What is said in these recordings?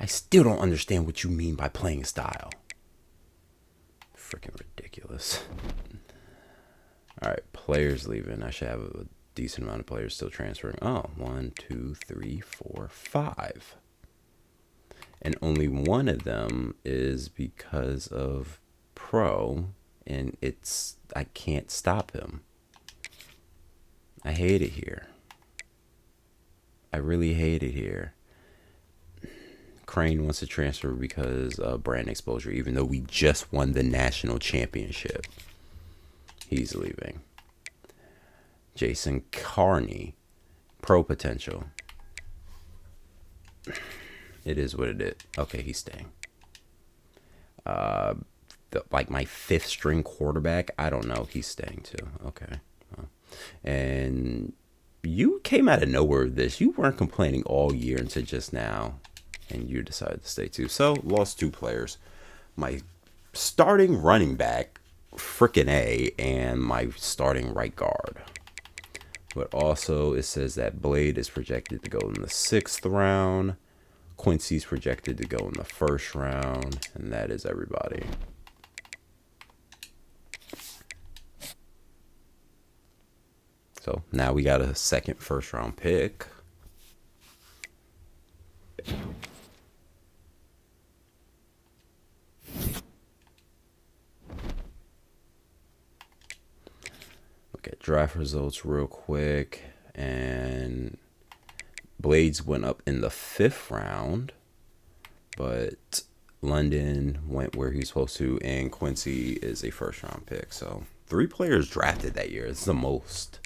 I still don't understand what you mean by playing style. Freaking ridiculous. All right, players leaving. I should have a decent amount of players still transferring. Oh, 1, 2, 3, 4, 5. And only one of them is because of pro, and I can't stop him. I hate it here. I really hate it here. Crane wants to transfer because of brand exposure, even though we just won the national championship. He's leaving. Jason Carney, pro potential. It is what it is. Okay, he's staying. Like my 5th string quarterback, I don't know. He's staying too. Okay. And you came out of nowhere with this. You weren't complaining all year until just now. And you decided to stay too. So, lost 2 players. My starting running back, frickin' A, and my starting right guard. But also, it says that Blade is projected to go in the 6th round. Quincy's projected to go in the 1st round. And that is everybody. So, now we got a 2nd first round pick. Look at draft results real quick. And Blades went up in the 5th round. But London went where he's supposed to. And Quincy is a 1st round pick. So 3 players drafted that year. It's the most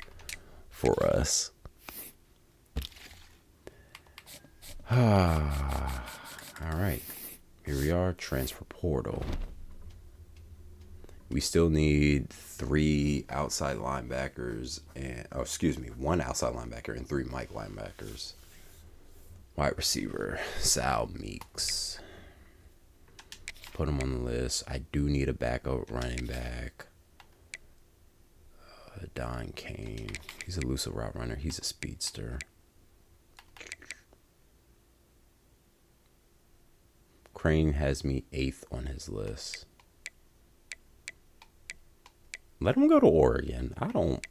for us. All right. Here we are. Transfer portal. We still need 3 outside linebackers and 1 outside linebacker and 3 Mike linebackers. Wide receiver, Sal Meeks. Put him on the list. I do need a backup running back. Don Kane. He's a elusive route runner. He's a speedster. Crane has me 8th on his list. Let him go to Oregon. I don't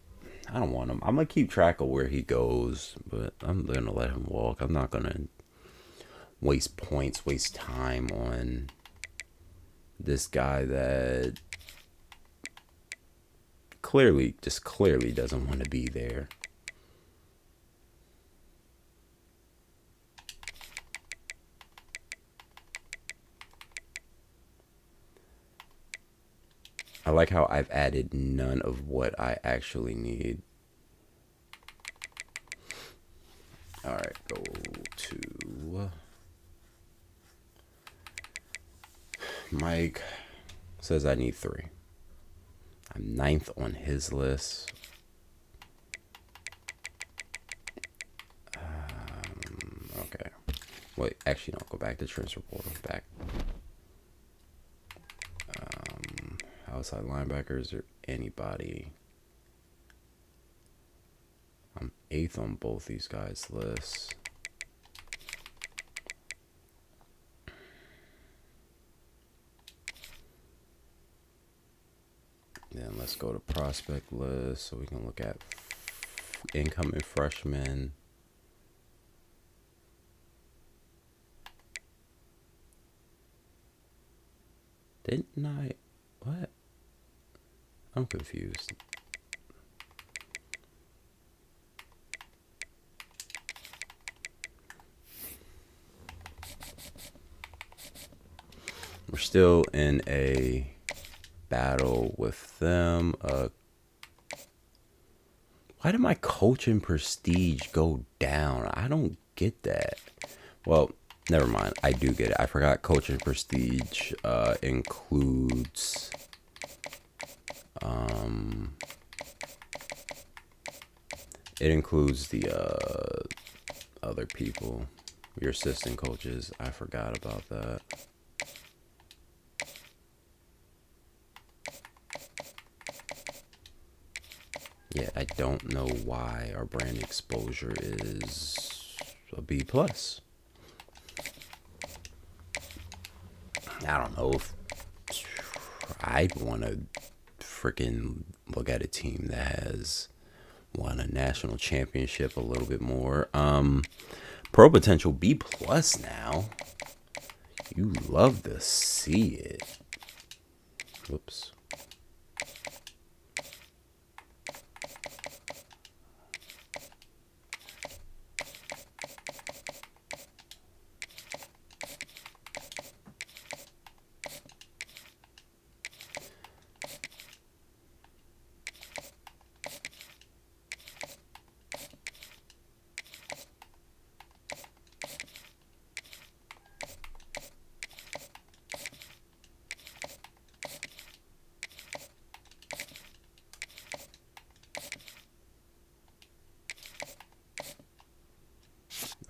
want him. I'm gonna keep track of where he goes, but I'm gonna let him walk. I'm not gonna waste points, waste time on this guy that clearly doesn't want to be there. I like how I've added none of what I actually need. All right, go to Mike. Says I need 3. I'm 9th on his list. Okay. Wait, actually, don't go back to transfer portal. Back. Outside linebackers or anybody. I'm 8th on both these guys' lists. Then let's go to prospect list so we can look at incoming freshmen. Didn't I? What? I'm confused. We're still in a battle with them. Why did my coaching prestige go down? I don't get that. Well, never mind. I do get it. I forgot coaching prestige includes it includes the other people, your assistant coaches. I forgot about that. Yeah, I don't know why our brand exposure is a B plus. I don't know if I'd want to freaking look at a team that has won a national championship a little bit more. Pro potential B plus now. You love to see it. Whoops.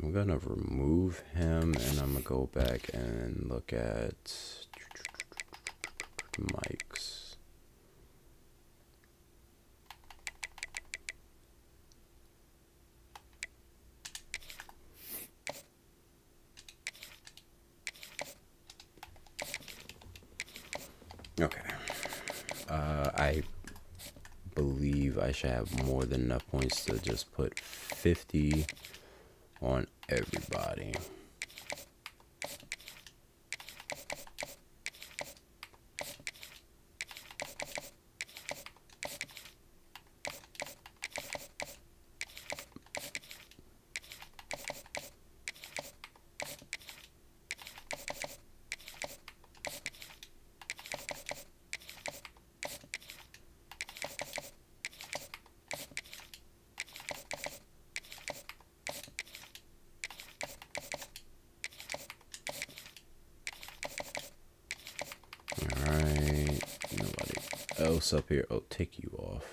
I'm gonna remove him and I'm gonna go back and look at Mike's. Okay. I believe I should have more than enough points to just put 50 on everybody. Else up here. Oh, take you off.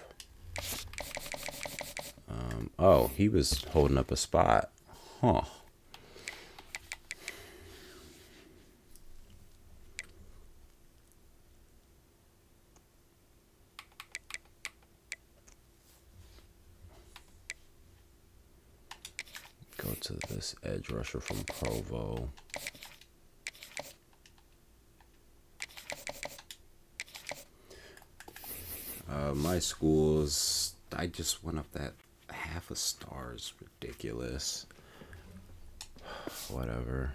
Oh, he was holding up a spot. Huh. Go to this edge rusher from Provo. My schools, I just went up that half a star is ridiculous. Whatever.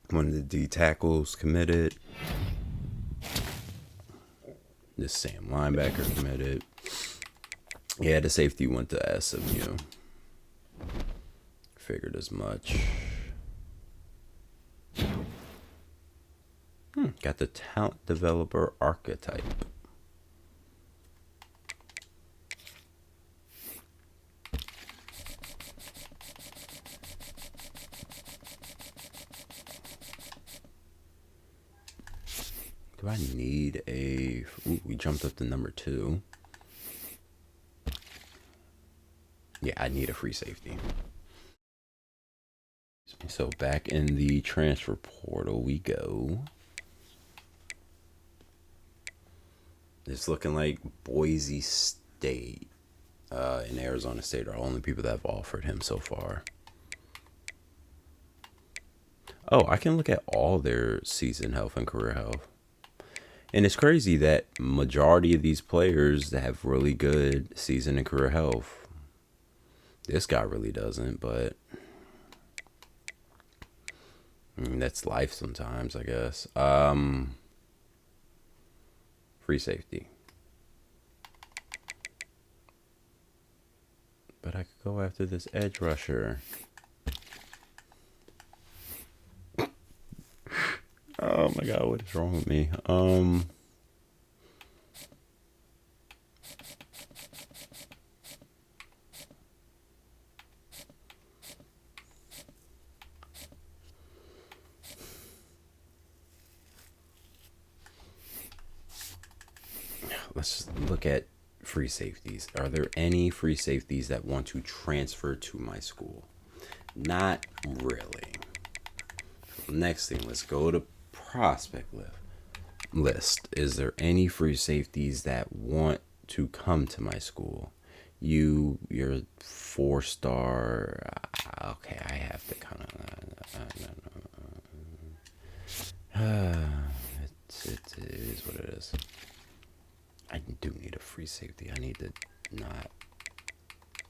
One of the D tackles committed. This Sam linebacker committed. Yeah, the safety went to SMU. Figured as much. Got the talent developer archetype. Do I need a... Ooh, we jumped up to number 2. Yeah, I need a free safety. So back in the transfer portal we go. It's looking like Boise State and Arizona State are the only people that have offered him so far. Oh, I can look at all their season health and career health. And it's crazy that majority of these players that have really good season and career health. This guy really doesn't, but I mean, that's life sometimes, I guess. Free safety. But I could go after this edge rusher. Oh my God, what is wrong with me? Let's look at free safeties. Are there any free safeties that want to transfer to my school? Not really. Next thing, let's go to prospect list. Is there any free safeties that want to come to my school? You're 4-star. Okay, I have to kind of. It is what it is. I do need a free safety. I need to not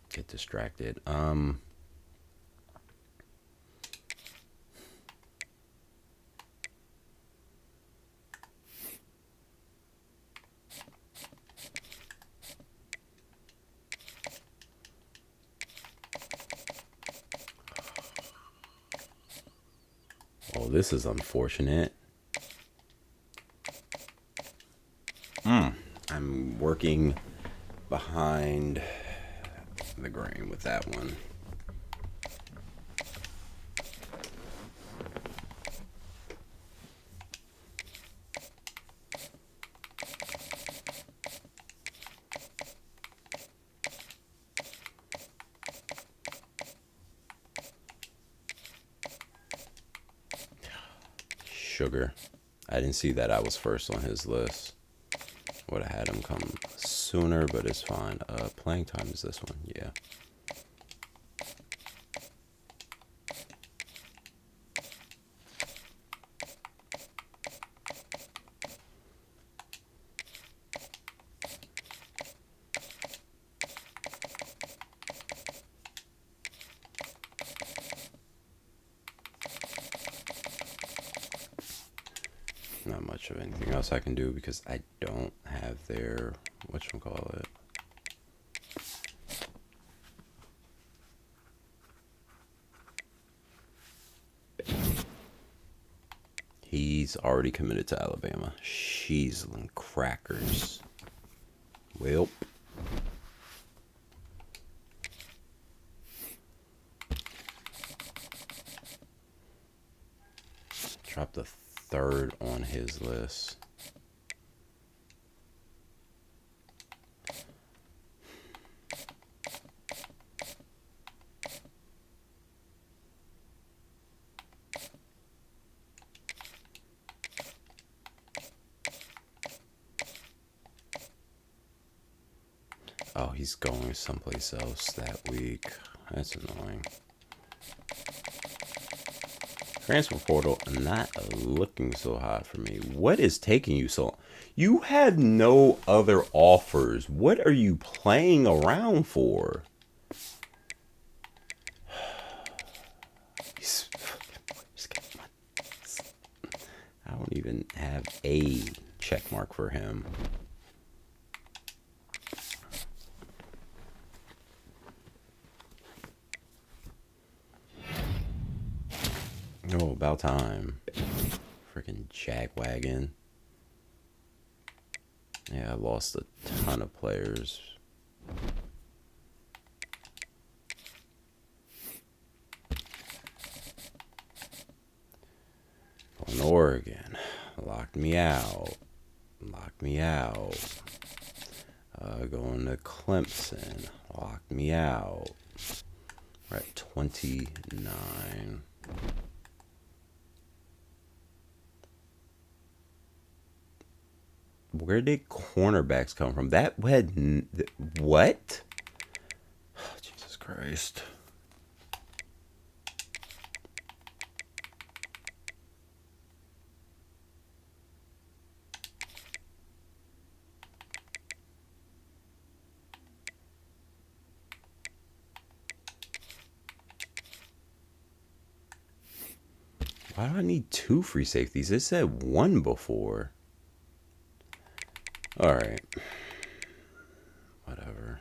get distracted. Oh, this is unfortunate. I'm working behind the grain with that one. Sugar. I didn't see that I was first on his list. Would have had him come sooner, but it's fine. Playing time is this one, yeah. Not much of anything else I can do because I don't have their whatchamacallit. He's already committed to Alabama. Sheezlin crackers. Well. Drop the third on his list. Oh, he's going someplace else that week. That's annoying. Transfer portal not looking so hot for me. What is taking you so long? You have no other offers. What are you playing around for? I don't even have a check mark for him. Oh, about time. Freaking Jagwagon. Yeah, I lost a ton of players. Going to Oregon. Locked me out. Locked me out. Going to Clemson. Locked me out. We're at 29. Where did cornerbacks come from? That had what? Oh, Jesus Christ. Why do I need 2 free safeties? It said 1 before. All right. Whatever.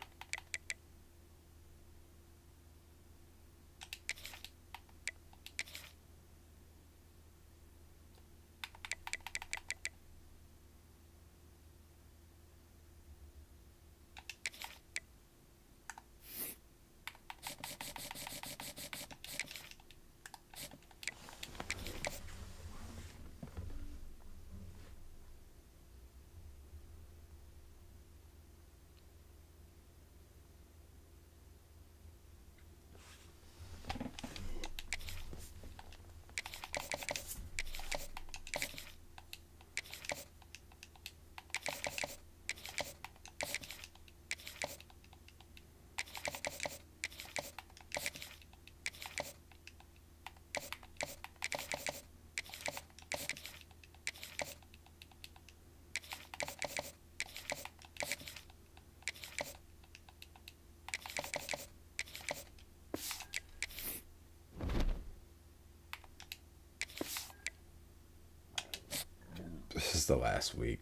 the last week.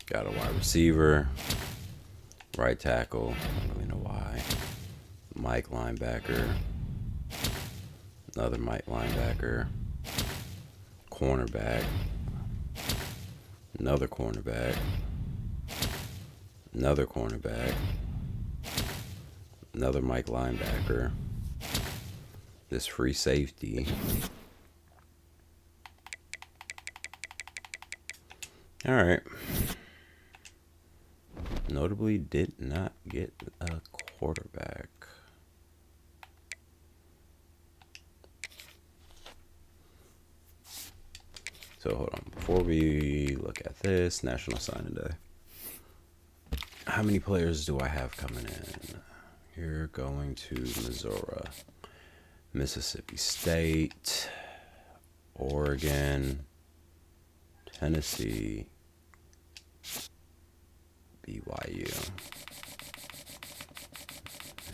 Got a wide receiver, right tackle, I don't really know why. Mike linebacker, another Mike linebacker, cornerback, another cornerback, another cornerback, another Mike linebacker, this free safety. All right. Notably did not get a quarterback. So hold on. Before we look at this, National Signing Day. How many players do I have coming in? You're going to Missouri, Mississippi State, Oregon, Tennessee, BYU.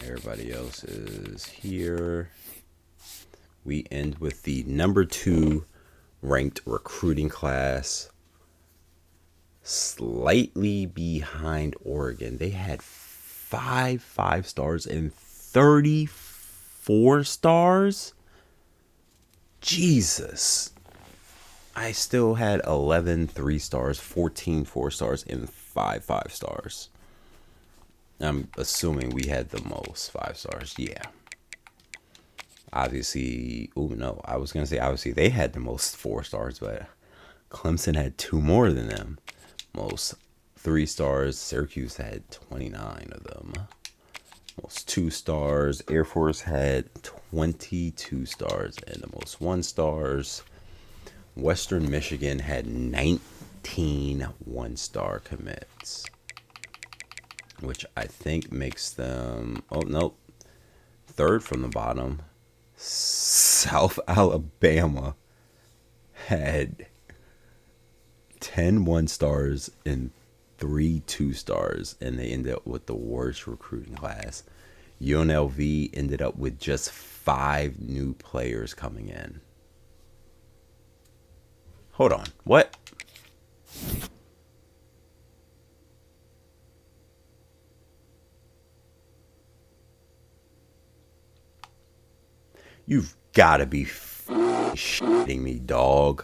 Everybody else is here. We end with the number 2 ranked recruiting class, slightly behind Oregon. They had 5 stars and 34 stars. Jesus. I still had 11 3-stars, 14 4-stars, and 5 5-stars. I'm assuming we had the most 5-stars. Yeah. Obviously, I was going to say obviously they had the most 4-stars, but Clemson had 2 more than them. Most 3-stars, Syracuse had 29 of them. Most 2-stars, Air Force had 22 stars, and the most 1-stars, Western Michigan had 19 1-star commits, which I think makes them, third from the bottom. South Alabama had 10 1-stars and 3 2-stars, and they ended up with the worst recruiting class. UNLV ended up with just 5 new players coming in. Hold on. What? You've got to be shitting me, dog.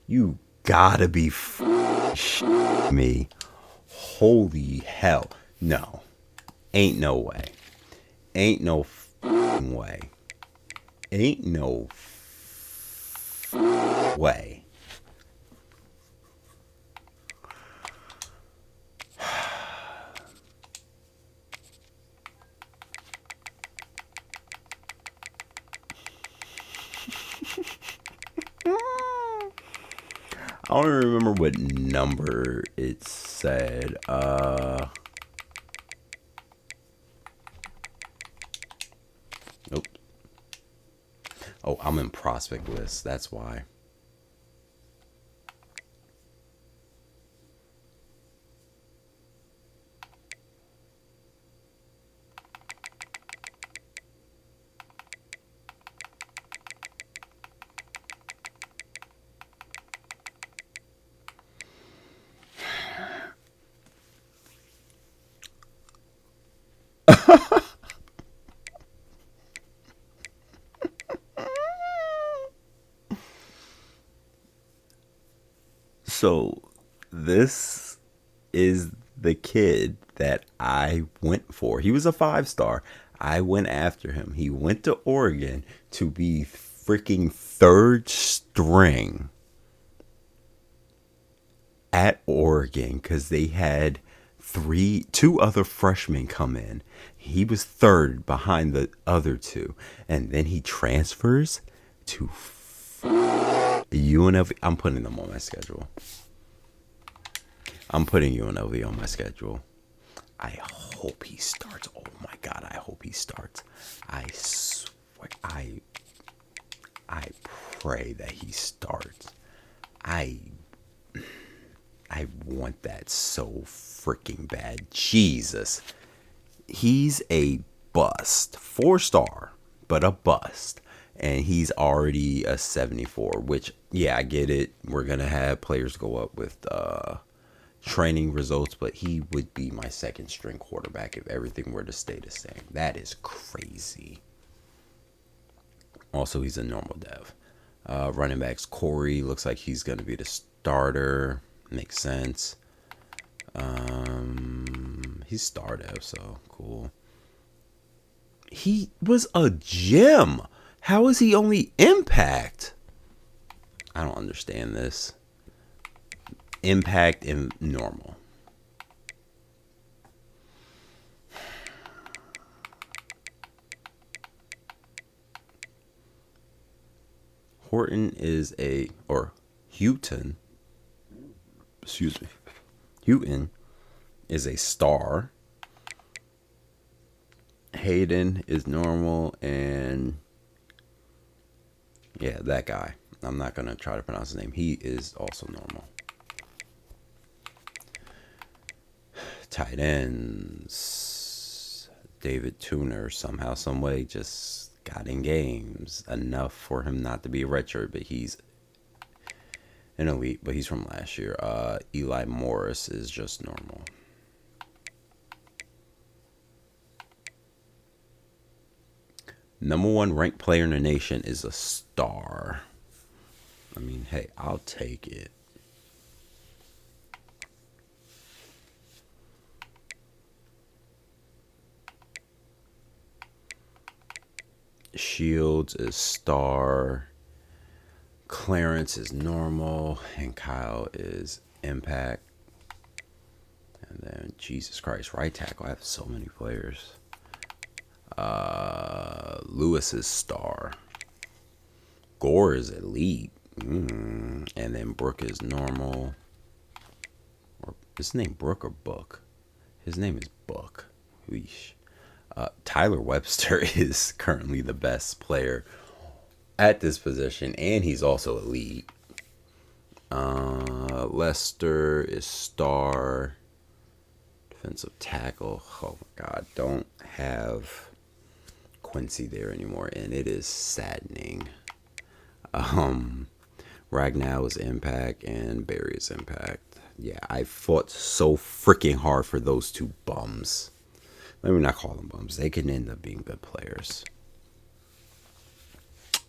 You gotta be shitting me. Holy hell. No. Ain't no way. Ain't no way. Ain't no way. I don't even remember what number it said. Nope. Oh, I'm in prospect list. That's why. So this is the kid that I went for. He was a 5-star. I went after him. He went to Oregon to be freaking 3rd string at Oregon because they had 2 other freshmen come in. He was 3rd behind the other 2, and then he transfers to UNLV. I'm putting them on my schedule. I'm putting UNLV on my schedule. I hope he starts. Oh my God, I hope he starts. I swear, I pray that he starts. I want that so freaking bad. Jesus. He's a bust. 4-star. but a bust. And he's already a 74, which, yeah, I get it. We're going to have players go up with training results, but he would be my second string quarterback if everything were to stay the same. That is crazy. Also, he's a normal dev. Running backs, Corey looks like he's going to be the starter. Makes sense. He's star dev, so cool. He was a gem. How is he only impact? I don't understand this. Impact and normal. Horton is Houghton. Excuse me. Houghton is a star. Hayden is normal, and yeah, that guy. I'm not going to try to pronounce his name. He is also normal. Tight ends. David Tuner somehow, some way just got in games enough for him not to be a redshirt, but he's an elite, but he's from last year. Eli Morris is just normal. Number 1 ranked player in the nation is a star. I mean, hey, I'll take it. Shields is star. Clarence is normal. And Kyle is impact. And then, Jesus Christ, right tackle. I have so many players. Lewis is star. Gore is elite. And then Brooke is normal. Or is his name Brooke or Book? His name is Book. Weesh. Tyler Webster is currently the best player at this position, and he's also elite. Lester is star. Defensive tackle. Oh my God, don't have Quincy there anymore, and it is saddening. Ragnow is impact, and Barry is impact. Yeah, I fought so freaking hard for those two bums. Let me not call them bums. They can end up being good players.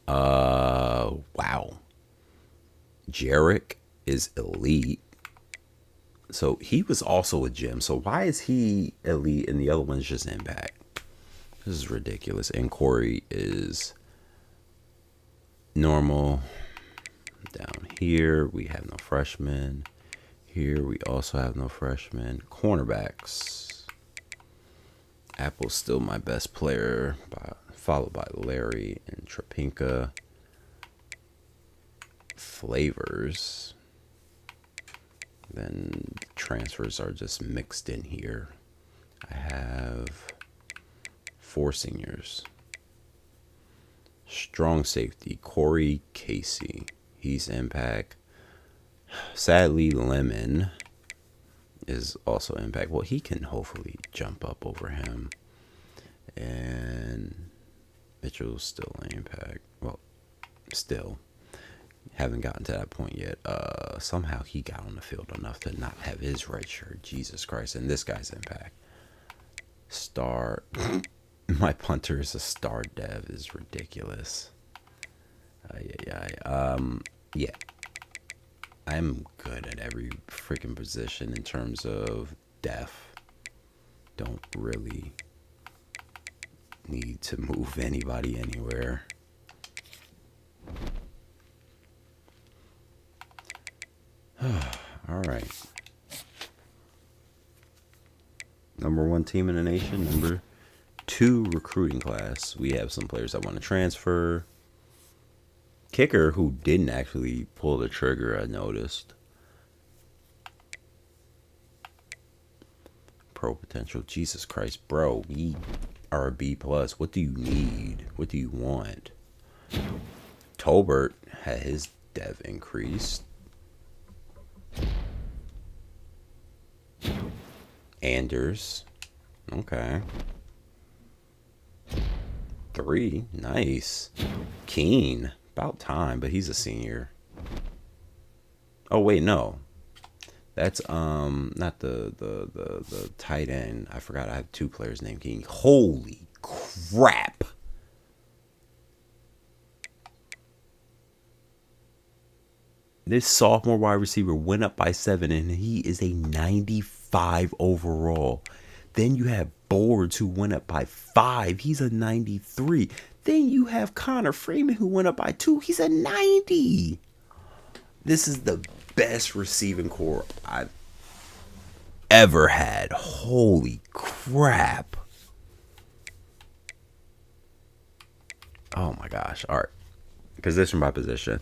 Wow. Jarek is elite. So he was also a gem. So why is he elite and the other one's just impact? This is ridiculous. And Corey is normal. Down here, we have no freshmen. Here, we also have no freshmen. Cornerbacks. Apple's still my best player, followed by Larry and Trapinka. Flavors. Then transfers are just mixed in here. I have 4 seniors. Strong safety, Corey Casey. He's impact. Sadly, Lemon is also impact. Well, he can hopefully jump up over him. And Mitchell's still impact. Well, still. Haven't gotten to that point yet. Somehow he got on the field enough to not have his red shirt. Jesus Christ. And this guy's impact. Star. My punter is a star dev is ridiculous. Yeah. I'm good at every freaking position in terms of depth. Don't really need to move anybody anywhere. All right. Number 1 team in the nation. Number 2 recruiting class. We have some players that want to transfer. Kicker who didn't actually pull the trigger, I noticed. Pro potential. Jesus Christ, bro. We are a B+. What do you need? What do you want? Tolbert had his dev increased. Anders. Okay. 3. Nice. Keen. About time, but he's a senior. Oh wait, no. That's not the tight end. I forgot I have 2 players named Keen. Holy crap. This sophomore wide receiver went up by 7, and he is a 95 overall. Then you have Boards, who went up by 5. He's a 93. Then you have Connor Freeman, who went up by 2. He's a 90. This is the best receiving core I've ever had. Holy crap. Oh my gosh. All right. Position by position.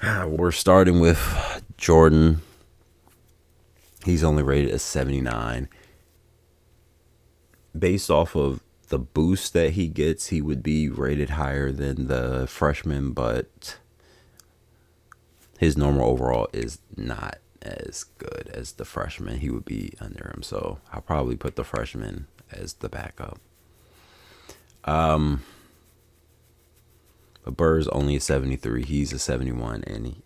We're starting with Jordan. He's only rated as 79. Based off of the boost that he gets, he would be rated higher than the freshman, but his normal overall is not as good as the freshman. He would be under him, so I'll probably put the freshman as the backup. But Burr's only a 73. He's a 71, and he,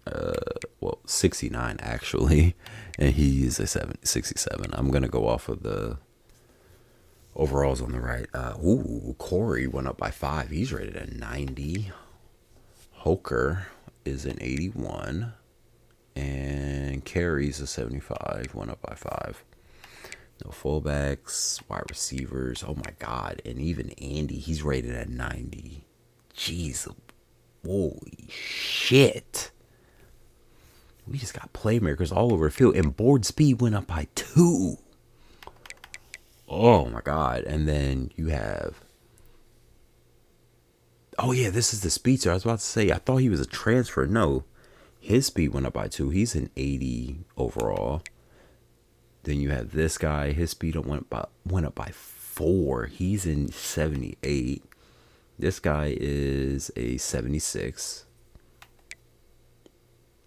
69 actually, and he's a 67. I'm gonna go off of the overalls on the right. Corey went up by 5. He's rated at 90. Hoker is an 81, and Carey's a 75. Went up by 5. No fullbacks, wide receivers. Oh my God! And even Andy, he's rated at 90. Jeez. Holy shit. We just got playmakers all over the field. And board speed went up by 2. Oh my God. And then you have... Oh yeah, this is the speedster. I was about to say, I thought he was a transfer. No. His speed went up by 2. He's an 80 overall. Then you have this guy. His speed went up by 4. He's in 78. This guy is a 76.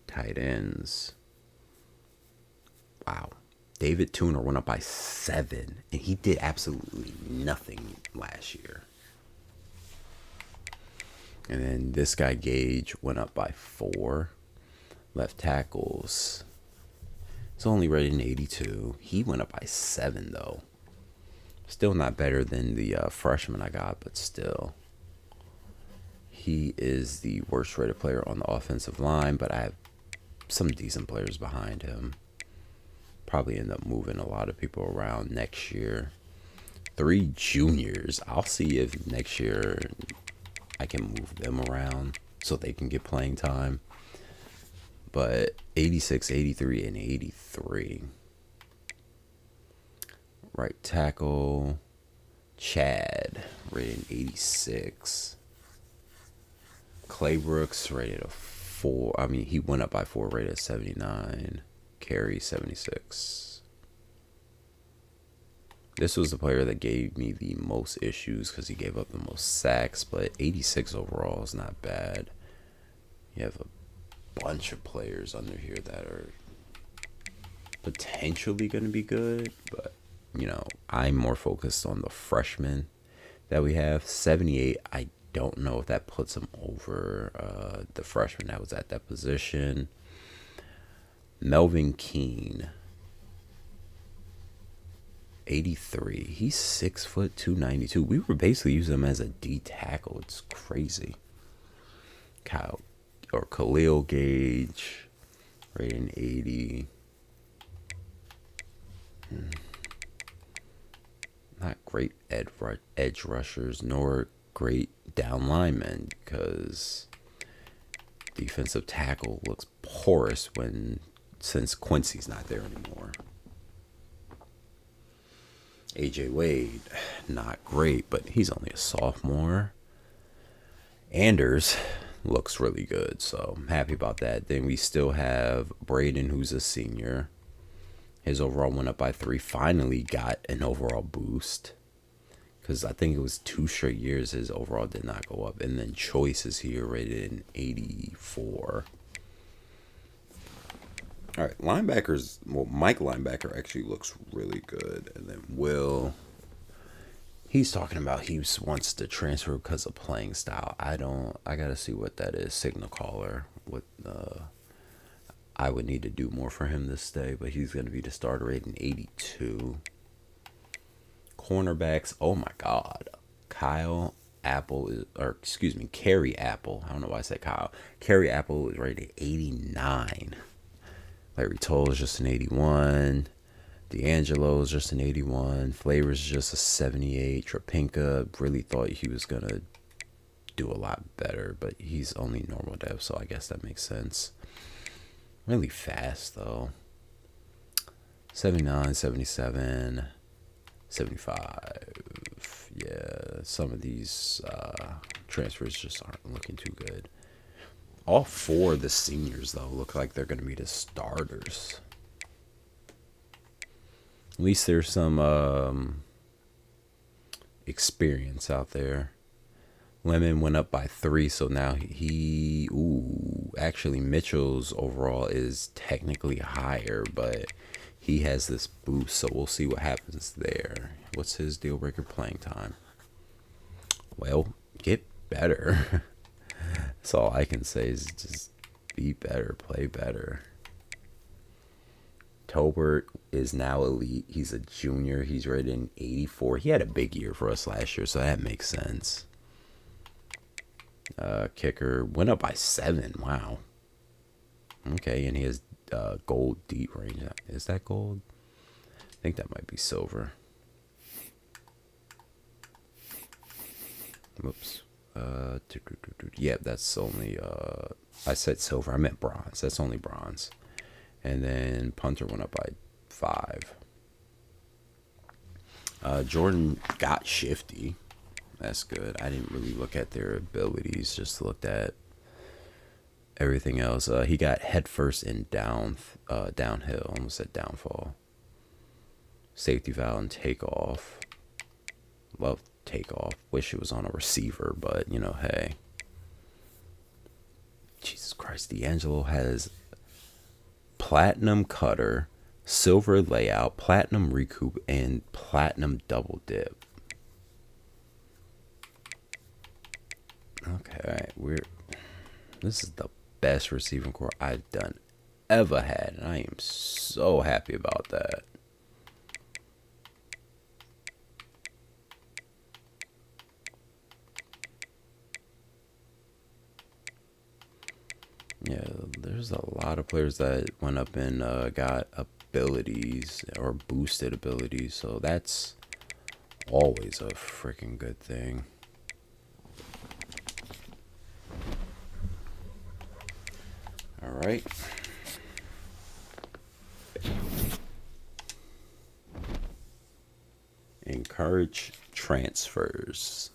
Tight ends. Wow. David Tuner went up by 7, and he did absolutely nothing last year. And then this guy, Gage, went up by 4. Left tackles. It's only rated an 82. He went up by 7, though. Still not better than the freshman I got, but still. He is the worst rated player on the offensive line, but I have some decent players behind him. Probably end up moving a lot of people around next year. 3 juniors. I'll see if next year I can move them around so they can get playing time. But 86, 83, and 83. Right tackle, Chad, rated 86. Clay Brooks, rated a 4. I mean, he went up by 4, rated 79. Carey, 76. This was the player that gave me the most issues because he gave up the most sacks, but 86 overall is not bad. You have a bunch of players under here that are potentially going to be good, but, you know, I'm more focused on the freshmen that we have. 78, I don't know if that puts him over the freshman that was at that position. Melvin Keene, 83. He's 6 foot 292. We were basically using him as a D tackle. It's crazy. Khalil Gage, rating 80. Not great edge rushers, nor great down linemen, because defensive tackle looks porous since Quincy's not there anymore. AJ Wade, not great, but he's only a sophomore. Anders looks really good, so I'm happy about that. Then we still have Braden, who's a senior. His overall went up by 3. Finally got an overall boost, because I think it was 2 straight years his overall did not go up. And then Choice is here, rated in 84. All right, linebackers. Well, Mike linebacker actually looks really good. And then Will, He's talking about wants to transfer because of playing style. I gotta see what that is. Signal caller. What I would need to do more for him this day, but he's gonna be the starter rate in 82. Cornerbacks. Oh my God, Kerry Apple. I don't know why I said Kyle. Kerry Apple is rated 89. Larry Toll is just an 81. D'Angelo is just an 81. Flavors is just a 78. Trapinka really thought he was going to do a lot better, but he's only normal dev, so I guess that makes sense. Really fast, though. 79, 77, 75. Yeah, some of these transfers just aren't looking too good. All four of the seniors, though, look like they're going to be the starters. At least there's some experience out there. Lemon went up by 3, so now actually Mitchell's overall is technically higher, but he has this boost, so we'll see what happens there. What's his deal breaker playing time? Well, get better. That's all I can say is just be better, play better. Tolbert is now elite. He's a junior. He's rated in 84. He had a big year for us last year, so that makes sense. Kicker went up by 7. Wow. Okay, and he has gold deep range. Is that gold? I think that might be silver. Whoops. Yeah, that's only I said silver. I meant bronze. That's only bronze. And then punter went up by 5. Jordan got shifty. That's good. I didn't really look at their abilities. Just looked at everything else. He got head first and downhill. Almost said downfall. Safety valve and takeoff. Love takeoff. Wish it was on a receiver, but hey. Jesus Christ, D'Angelo has platinum cutter, silver layout, platinum recoup, and platinum double dip. Okay, this is the best receiving core I've ever had, and I am so happy about that. Yeah, there's a lot of players that went up and got abilities or boosted abilities, so that's always a freaking good thing. All right. Encourage transfers.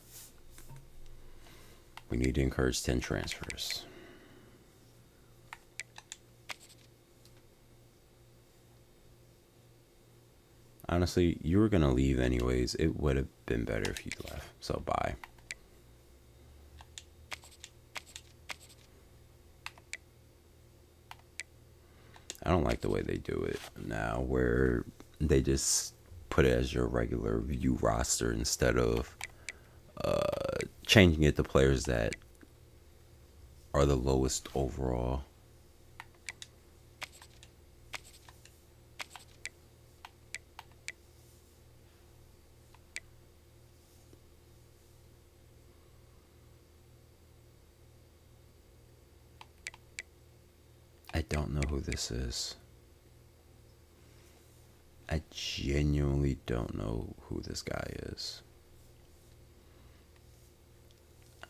We need to encourage 10 transfers. Honestly, you were going to leave anyways. It would have been better if you left. So, bye. I don't like the way they do it now, where they just put it as your regular view roster instead of changing it to players that are the lowest overall. I don't know who this is. I genuinely don't know who this guy is.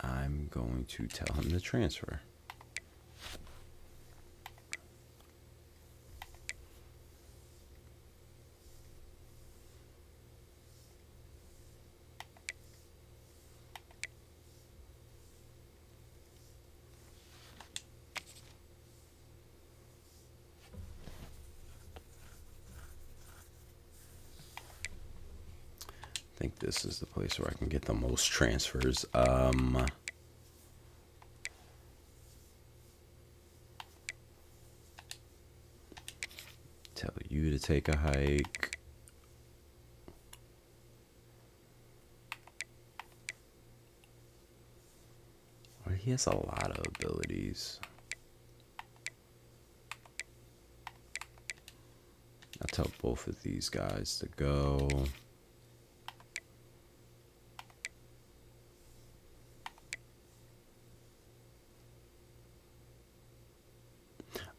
I'm going to tell him to transfer. I think this is the place where I can get the most transfers. Tell you to take a hike. he has a lot of abilities. I'll tell both of these guys to go.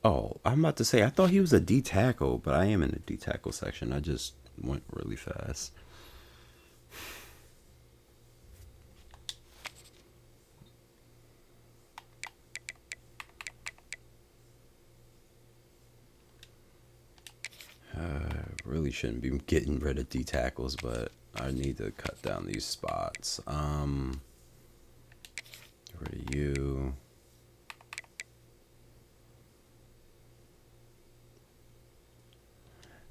Oh, I'm about to say, I thought he was a D tackle, but I am in the D tackle section. I just went really fast. Really shouldn't be getting rid of D tackles, but I need to cut down these spots. Get rid of you.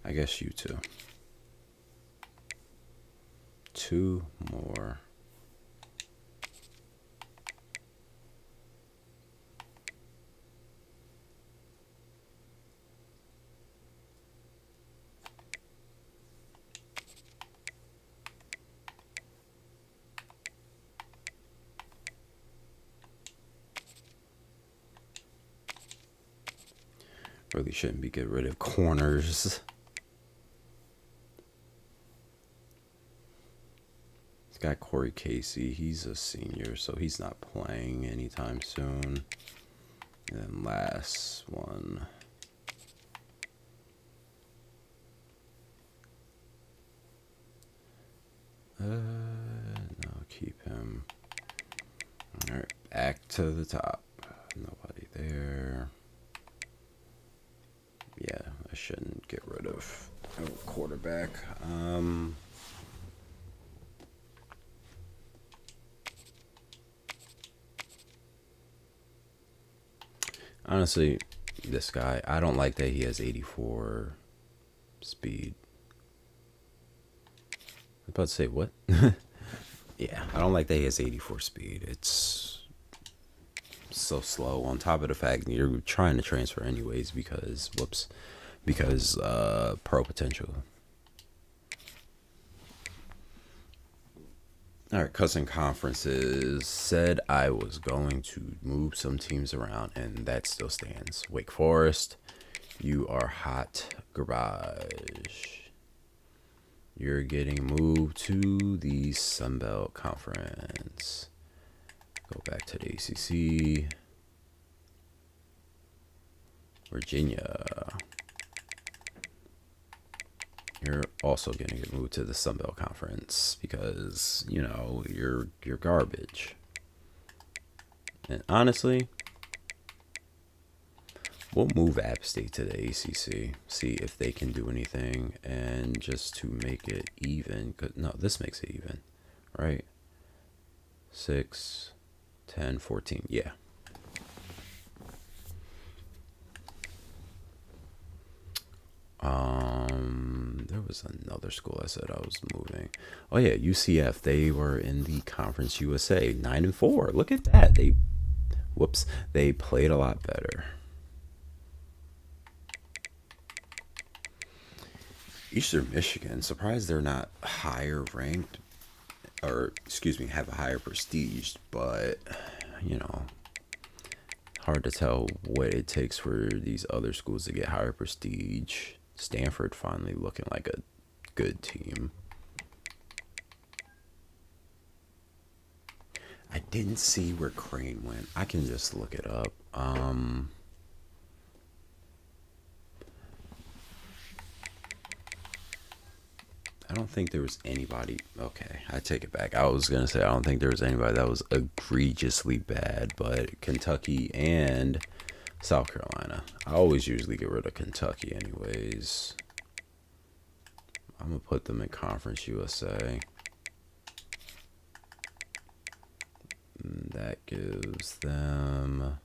I guess you two. 2 more. Really shouldn't be getting rid of corners. It's got Corey Casey. He's a senior, so he's not playing anytime soon. And then last one. No, keep him. All right, back to the top. Nobody there. Yeah, I shouldn't get rid of a quarterback. Honestly, this guy, I don't like that he has 84 speed. I was about to say, what? Yeah, I don't like that he has 84 speed. It's so slow. On top of the fact that you're trying to transfer anyways because, pro potential. All right, Cousin Conferences said I was going to move some teams around, and that still stands. Wake Forest, you are hot garbage. You're getting moved to the Sun Belt Conference. Go back to the ACC. Virginia. You're also going to get moved to the Sun Belt Conference because, you're garbage. And honestly, we'll move App State to the ACC, see if they can do anything, and just to make it even. No, this makes it even, right? 6, 10, 14. Yeah. There was another school I said I was moving. Oh yeah, UCF. They were in the Conference USA, 9-4. Look at that. They played a lot better. Eastern Michigan, surprised they're not higher ranked, or excuse me, have a higher prestige, but hard to tell what it takes for these other schools to get higher prestige. Stanford finally looking like a good team. I didn't see where Crane went. I can just look it up. I don't think there was anybody. Okay, I take it back. I was going to say I don't think there was anybody that was egregiously bad, but Kentucky and South Carolina. I always usually get rid of Kentucky anyways. I'm going to put them in Conference USA. That gives them,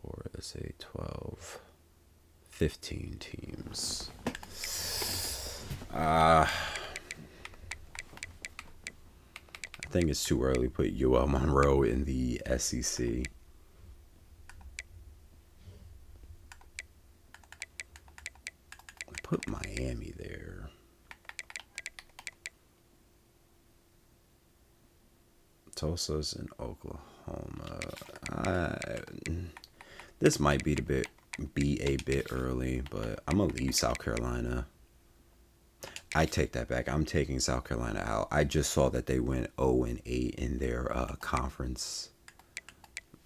or let's say 12, 15 teams. I think it's too early to put UL Monroe in the SEC. Put Miami there. Tulsa's in Oklahoma. This might be a bit early, but I'm gonna leave South Carolina. I take that back. I'm taking South Carolina out. I just saw that they went 0-8 in their conference.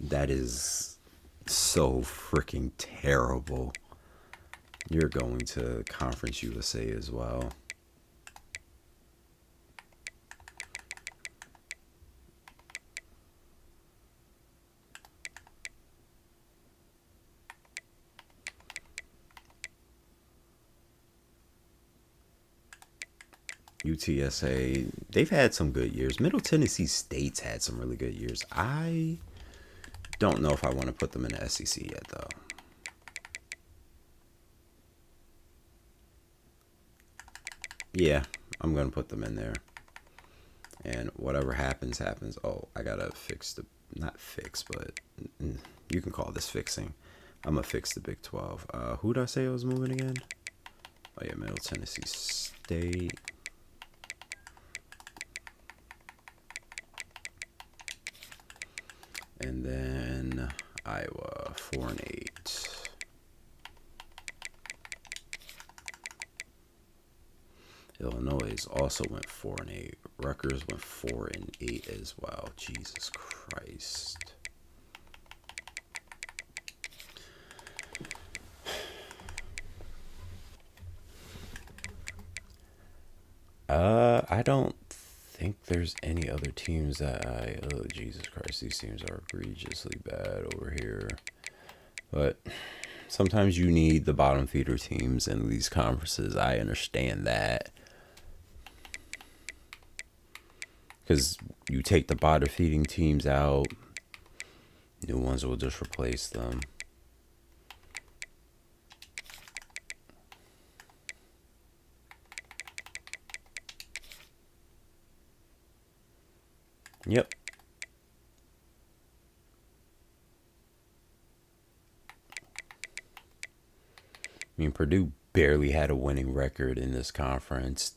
That is so freaking terrible. You're going to Conference USA as well. UTSA, they've had some good years. Middle Tennessee State's had some really good years. I don't know if I want to put them in the SEC yet, though. Yeah, I'm going to put them in there. And whatever happens, happens. Oh, I got to fix the... Not fix, but you can call this fixing. I'm going to fix the Big 12. Who did I say I was moving again? Oh, yeah, Middle Tennessee State. And then Iowa, 4-8. Illinois also went 4-8. Rutgers went 4-8 as well. Jesus Christ. I don't think there's any other teams that oh Jesus Christ, these teams are egregiously bad over here. But sometimes you need the bottom feeder teams in these conferences. I understand that. Because you take the bottom feeding teams out, new ones will just replace them. Yep. I mean, Purdue barely had a winning record in this conference.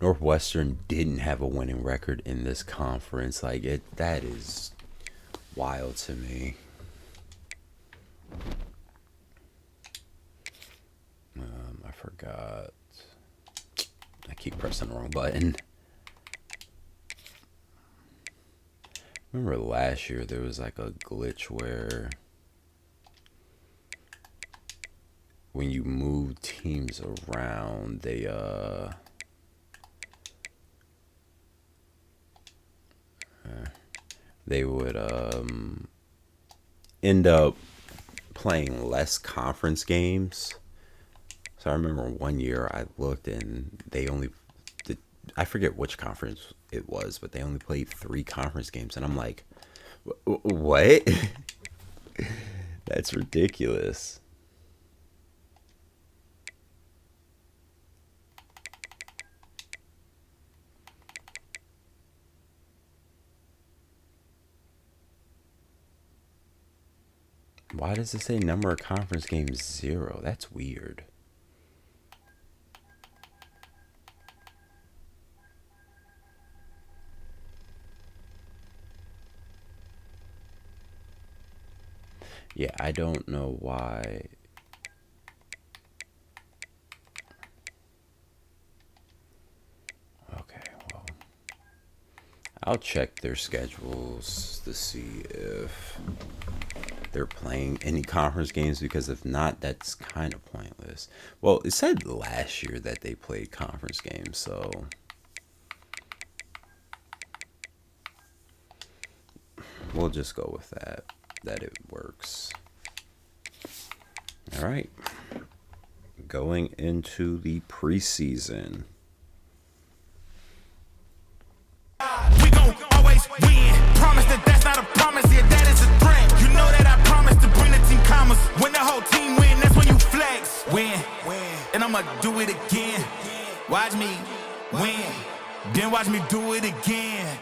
Northwestern didn't have a winning record in this conference. Like, that is wild to me. I forgot. I keep pressing the wrong button. Remember last year there was like a glitch where when you move teams around, they would end up playing less conference games. So I remember one year I looked and they only did, I forget which conference it was, but they only played 3 conference games, and I'm like, what? That's ridiculous. Why does it say number of conference games 0? That's weird. Yeah, I don't know why. Okay, well, I'll check their schedules to see if they're playing any conference games, because if not, that's kind of pointless. Well, it said last year that they played conference games, so we'll just go with that it works. All right, going into the preseason. We gon' always win. Promise that that's not a promise, yeah, that is a threat. You know that I promise to bring the team commas. When the whole team win, that's when you flex. Win, and I'ma do it again. Watch me win, then watch me do it again.